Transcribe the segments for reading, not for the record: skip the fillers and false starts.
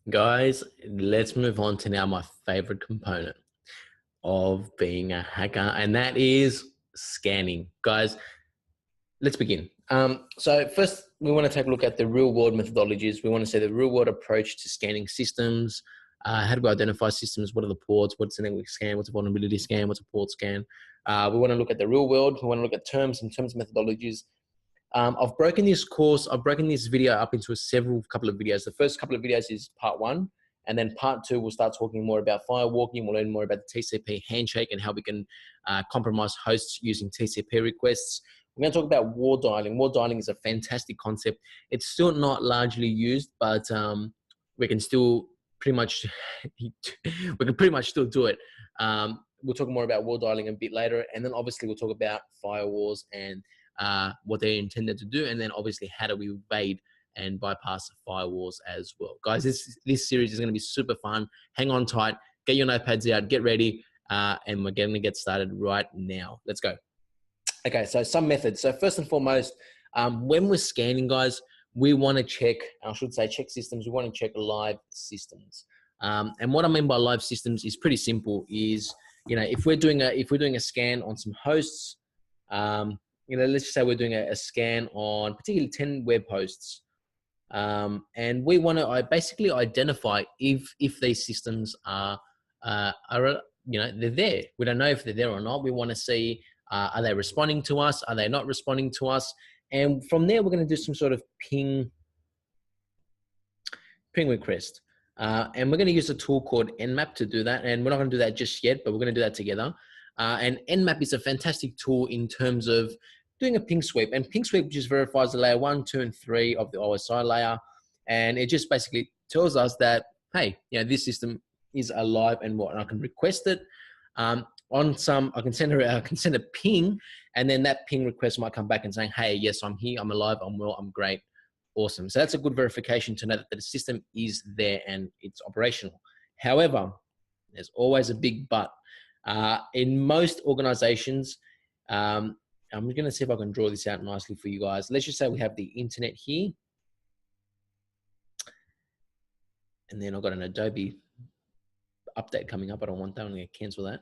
Guys, let's move on to now my favorite component of being a hacker, and that is scanning. Guys, let's begin. So first, we want to take a look at the real-world methodologies. We want to say the real-world approach to scanning systems. How do we identify systems? What are the ports? What's a network scan? What's a vulnerability scan? What's a port scan? We want to look at the real world. We want to look at terms and terms methodologies. I've broken this video up into a couple of videos. The first couple of videos is part one, and then part two, we'll start talking more about firewalking. We'll learn more about the TCP handshake and how we can compromise hosts using TCP requests. We're going to talk about war dialing. War dialing is a fantastic concept. It's still not largely used, but we can still pretty much still do it. We'll talk more about war dialing a bit later, and then obviously we'll talk about firewalls and what they're intended to do, and then obviously how do we evade and bypass firewalls as well. Guys, this series is going to be super fun. Hang on tight, get your notepads out, get ready, and we're going to get started right now. Let's go. Okay, so some methods. So first and foremost, when we're scanning, guys, we want to check, I should say check systems, we want to check live systems. And what I mean by live systems is pretty simple, is, if we're doing a scan on some hosts, let's just say we're doing a scan on particularly 10 web hosts, and we want to basically identify if these systems are they're there. We don't know if they're there or not. We want to see, are they responding to us? Are they not responding to us? And from there, we're going to do some sort of ping request. And we're going to use a tool called Nmap to do that. And we're not going to do that just yet, but we're going to do that together. And Nmap is a fantastic tool in terms of doing a ping sweep. And ping sweep just verifies the layer 1, 2, and 3 of the OSI layer. And it just basically tells us that, hey, this system is alive and what, and I can request it. I can send a ping, and then that ping request might come back and saying, hey, yes, I'm here, I'm alive, I'm well, I'm great. Awesome. So that's a good verification to know that the system is there and it's operational. However, there's always a big but. In most organizations, I'm going to see if I can draw this out nicely for you guys. Let's just say we have the internet here. And then I've got an Adobe update coming up. I don't want that. I'm going to cancel that.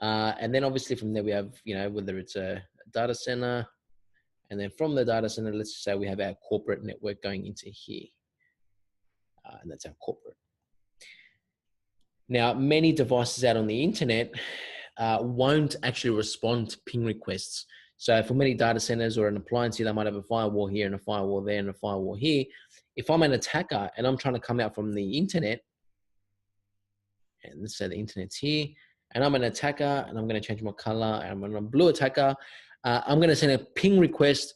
And then obviously from there we have, whether it's a data center. And then from the data center, let's just say we have our corporate network going into here. And that's our corporate. Now, many devices out on the internet won't actually respond to ping requests. So for many data centers or an appliance here, they might have a firewall here and a firewall there and a firewall here. If I'm an attacker and I'm trying to come out from the internet, and let's say the internet's here, and I'm an attacker and I'm going to change my color and I'm a blue attacker, I'm going to send a ping request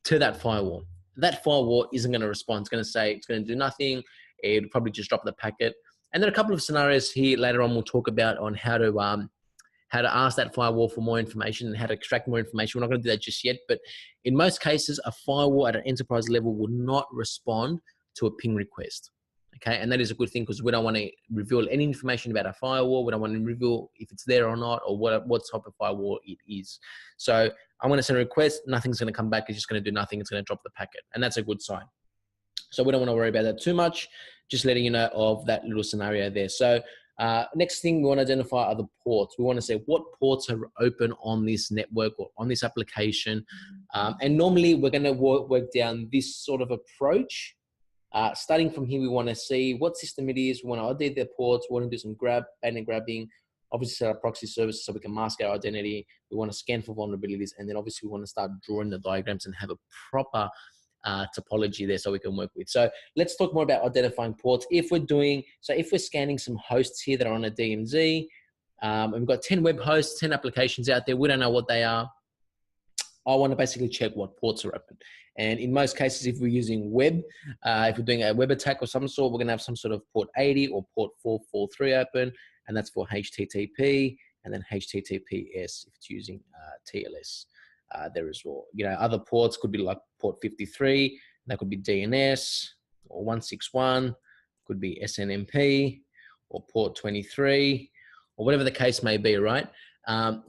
to that firewall. That firewall isn't going to respond. It's going to say it's going to do nothing. It'll probably just drop the packet. And then a couple of scenarios here later on we'll talk about on how to ask that firewall for more information and how to extract more information. We're not going to do that just yet, but in most cases, a firewall at an enterprise level will not respond to a ping request. Okay, and that is a good thing because we don't want to reveal any information about our firewall. We don't want to reveal if it's there or not, or what type of firewall it is. So I'm going to send a request. Nothing's going to come back. It's just going to do nothing. It's going to drop the packet, and that's a good sign. So we don't want to worry about that too much. Just letting you know of that little scenario there. So next thing we want to identify are the ports. We want to say what ports are open on this network or on this application. And normally we're going to work down this sort of approach. Starting from here, we want to see what system it is. We want to ID their ports. We want to do some bandit grabbing. Obviously set up proxy services so we can mask our identity. We want to scan for vulnerabilities. And then obviously we want to start drawing the diagrams and have a proper topology there so we can work with. So let's talk more about identifying ports. If we're scanning some hosts here that are on a DMZ, and we've got 10 web hosts, 10 applications out there, we don't know what they are. I want to basically check what ports are open. And in most cases, if we're using web, if we're doing a web attack of some sort, we're going to have some sort of port 80 or port 443 open, and that's for HTTP, and then HTTPS if it's using TLS. There as well. Other ports could be like port 53, that could be DNS, or 161, could be SNMP, or port 23, or whatever the case may be, right?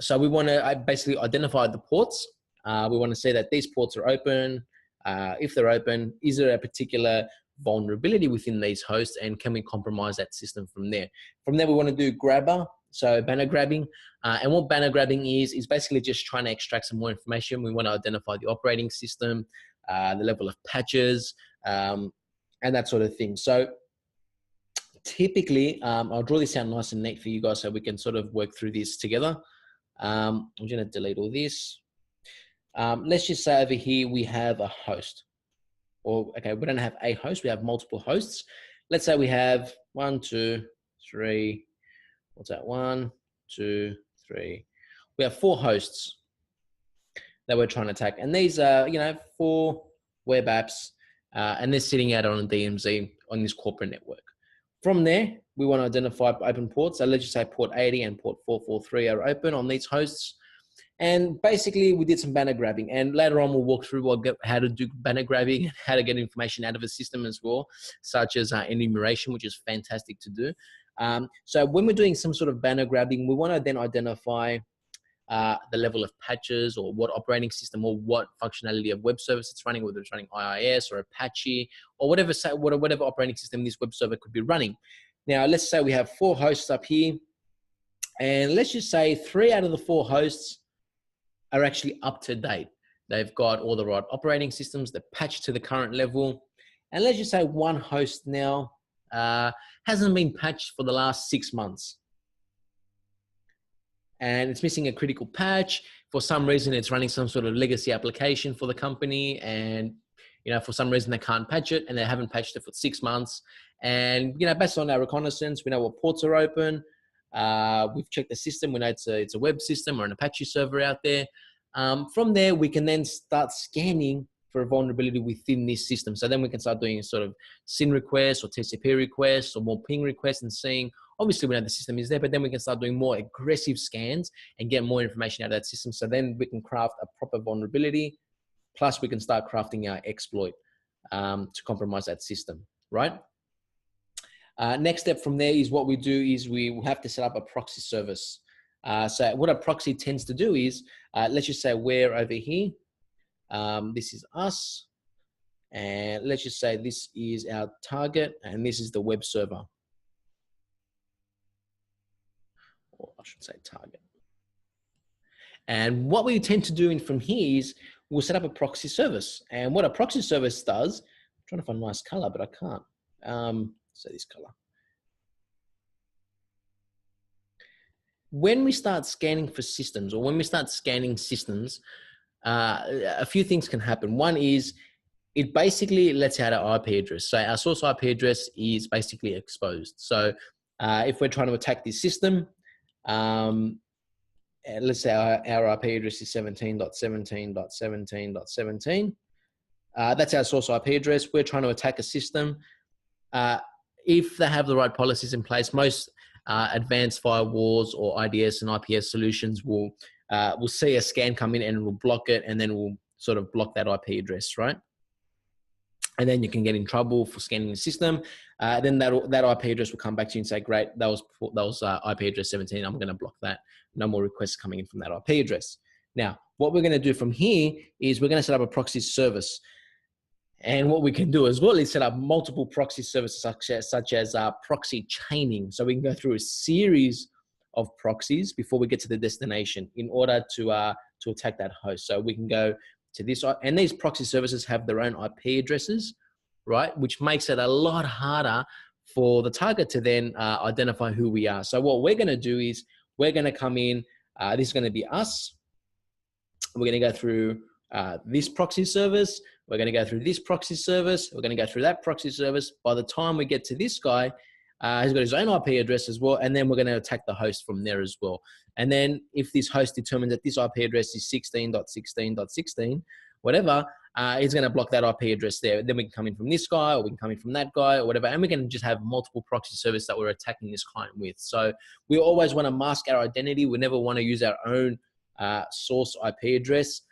So we want to basically identify the ports. We want to say that these ports are open. If they're open, is there a particular vulnerability within these hosts, and can we compromise that system from there? From there, we want to do grabber, so banner grabbing. And what banner grabbing is basically just trying to extract some more information. We want to identify the operating system, the level of patches, and that sort of thing. So typically, I'll draw this out nice and neat for you guys so we can sort of work through this together. I'm going to delete all this. Let's just say over here we have a host. Or, okay, we don't have a host, we have multiple hosts. Let's say we have 1, 2, 3, what's that? 1, 2, 3. We have 4 hosts that we're trying to attack. And these are, 4 web apps, and they're sitting out on a DMZ on this corporate network. From there, we want to identify open ports. So let's just say port 80 and port 443 are open on these hosts. And basically, we did some banner grabbing. And later on, we'll walk through how to do banner grabbing and how to get information out of a system as well, such as enumeration, which is fantastic to do. So when we're doing some sort of banner grabbing, we want to then identify the level of patches or what operating system or what functionality of web service it's running, whether it's running IIS or Apache or whatever operating system this web server could be running. Now, let's say we have 4 hosts up here. And let's just say 3 out of the 4 hosts are actually up to date. They've got all the right operating systems, they're patched to the current level. And let's just say 1 host now hasn't been patched for the last 6 months. And it's missing a critical patch. For some reason, it's running some sort of legacy application for the company. And, for some reason they can't patch it and they haven't patched it for 6 months. And, based on our reconnaissance, we know what ports are open. We've checked the system. We know it's a web system or an Apache server out there. From there, we can then start scanning for a vulnerability within this system. So then we can start doing sort of SYN requests or TCP requests or more ping requests and seeing, obviously we know the system is there, but then we can start doing more aggressive scans and get more information out of that system. So then we can craft a proper vulnerability, plus we can start crafting our exploit to compromise that system, right? Next step from there is what we do is we have to set up a proxy service. So what a proxy tends to do is, let's just say we're over here. This is us. And let's just say this is our target and this is the web server. Or I should say target. And what we tend to do from here is we'll set up a proxy service. And what a proxy service does, I'm trying to find a nice color, but I can't. So this color. When we start scanning for systems or when we start scanning systems, a few things can happen. One is it basically lets out our IP address. So our source IP address is basically exposed. So if we're trying to attack this system, let's say our IP address is 17.17.17.17. That's our source IP address. We're trying to attack a system. If they have the right policies in place, most advanced firewalls or IDS and IPS solutions will see a scan come in and will block it, and then will sort of block that IP address, right? And then you can get in trouble for scanning the system. Then that IP address will come back to you and say, great, that was IP address 17. I'm going to block that. No more requests coming in from that IP address. Now, what we're going to do from here is we're going to set up a proxy service. And what we can do as well is set up multiple proxy services such as proxy chaining. So we can go through a series of proxies before we get to the destination in order to attack that host. So we can go to this, and these proxy services have their own IP addresses, right? Which makes it a lot harder for the target to then identify who we are. So what we're going to do is we're going to come in, this is going to be us. We're going to go through this proxy service. We're going to go through this proxy service. We're going to go through that proxy service. By the time we get to this guy, he's got his own IP address as well. And then we're going to attack the host from there as well. And then if this host determines that this IP address is 16.16.16, whatever, he's going to block that IP address there. Then we can come in from this guy, or we can come in from that guy, or whatever. And we can just have multiple proxy services that we're attacking this client with. So we always want to mask our identity. We never want to use our own source IP address.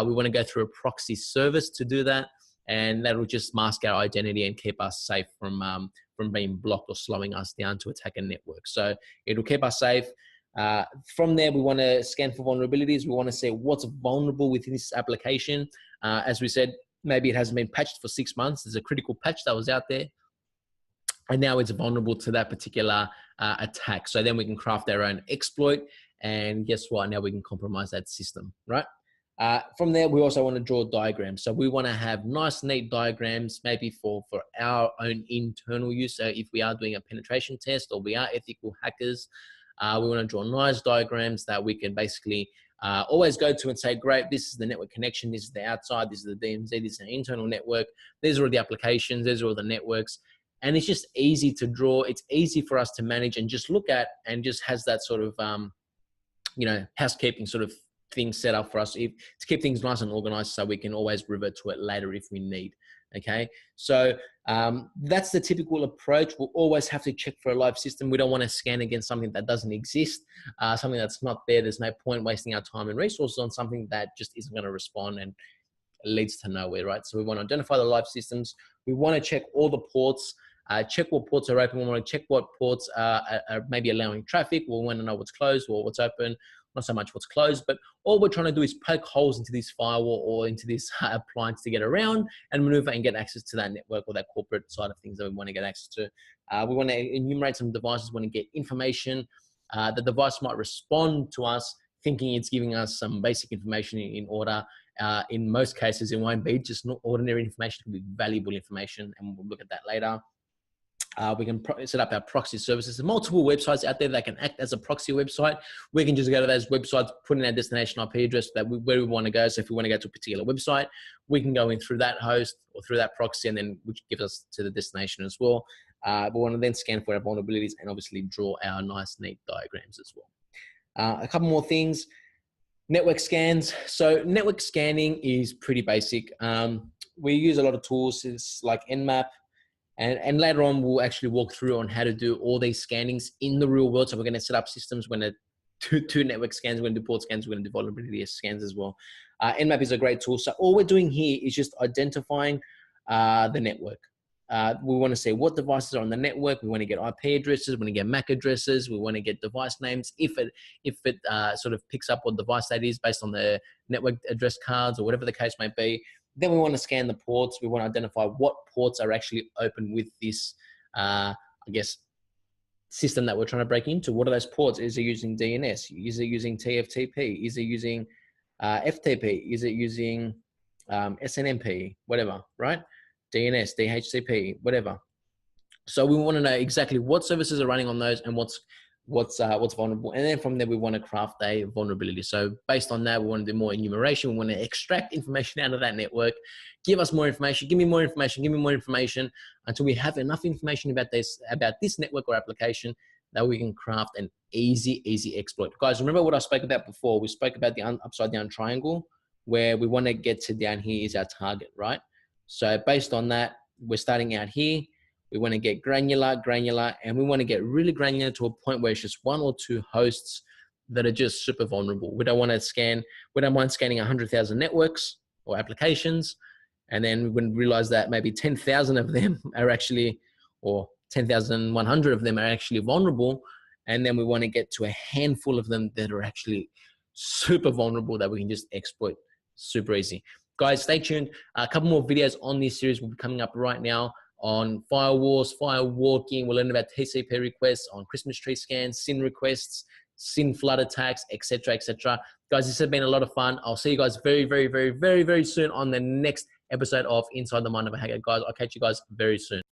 We want to go through a proxy service to do that, and that will just mask our identity and keep us safe from being blocked or slowing us down to attack a network. So it'll keep us safe. From there, we want to scan for vulnerabilities. We want to see what's vulnerable within this application. As we said, maybe it hasn't been patched for 6 months. There's a critical patch that was out there, and now it's vulnerable to that particular attack. So then we can craft our own exploit, and guess what? Now we can compromise that system, right? From there, we also want to draw diagrams. So we want to have nice, neat diagrams, maybe for our own internal use. So if we are doing a penetration test or we are ethical hackers, we want to draw nice diagrams that we can basically always go to and say, great, this is the network connection, this is the outside, this is the DMZ, this is the internal network, these are all the applications, these are all the networks. And it's just easy to draw. It's easy for us to manage and just look at, and just has that sort of, housekeeping sort of thing set up for us to keep things nice and organized, so we can always revert to it later if we need. Okay, so that's the typical approach. We'll always have to check for a live system. We don't want to scan against something that doesn't exist, something that's not there. There's no point wasting our time and resources on something that just isn't going to respond and leads to nowhere, right? So we want to identify the live systems. We want to check all the ports, check what ports are open. We want to check what ports are maybe allowing traffic. We want to know what's closed or what's open. Not so much what's closed, but all we're trying to do is poke holes into this firewall or into this appliance to get around and maneuver and get access to that network or that corporate side of things that we want to get access to. We want to enumerate some devices, we want to get information. The device might respond to us thinking it's giving us some basic information in order. In most cases, it won't be just not ordinary information, it will be valuable information, and we'll look at that later. We can set up our proxy services. There's multiple websites out there that can act as a proxy website. We can just go to those websites, put in our destination IP address where we want to go. So if we want to go to a particular website, we can go in through that host or through that proxy, and then which gives us to the destination as well. We want to then scan for our vulnerabilities and obviously draw our nice, neat diagrams as well. A couple more things. Network scans. So network scanning is pretty basic. We use a lot of tools like Nmap. And later on, we'll actually walk through on how to do all these scannings in the real world. So we're going to set up systems when two network scans, we're going to do port scans, we're going to do vulnerability scans as well. Nmap is a great tool. So all we're doing here is just identifying the network. We want to say what devices are on the network. We want to get IP addresses. We want to get MAC addresses. We want to get device names. If it sort of picks up what device that is based on the network address cards or whatever the case may be. Then we want to scan the ports. We want to identify what ports are actually open with this, system that we're trying to break into. What are those ports? Is it using DNS? Is it using TFTP? Is it using FTP? Is it using SNMP? Whatever, right? DNS, DHCP, whatever. So we want to know exactly what services are running on those and what's vulnerable, and then from there we want to craft a vulnerability. So based on that, we want to do more enumeration. We want to extract information out of that network, give us more information, give me more information, give me more information, until we have enough information about this network or application that we can craft an easy exploit. Guys, remember what I spoke about before? We spoke about the upside down triangle, where we want to get to down here is our target, right? So based on that, we're starting out here. We want to get granular, and we want to get really granular to a point where it's just one or two hosts that are just super vulnerable. We don't want to scan, we don't mind scanning 100,000 networks or applications, and then we realize that maybe 10,000 of them are actually, or 10,100 of them are actually vulnerable. And then we want to get to a handful of them that are actually super vulnerable that we can just exploit super easy. Guys, stay tuned. A couple more videos on this series will be coming up right now on firewalls, firewalking. We'll learn about TCP requests, on Christmas tree scans, SYN requests, SYN flood attacks, etc., etc. Guys, this has been a lot of fun. I'll see you guys very soon on the next episode of Inside the Mind of a Hacker. Guys, I'll catch you guys very soon.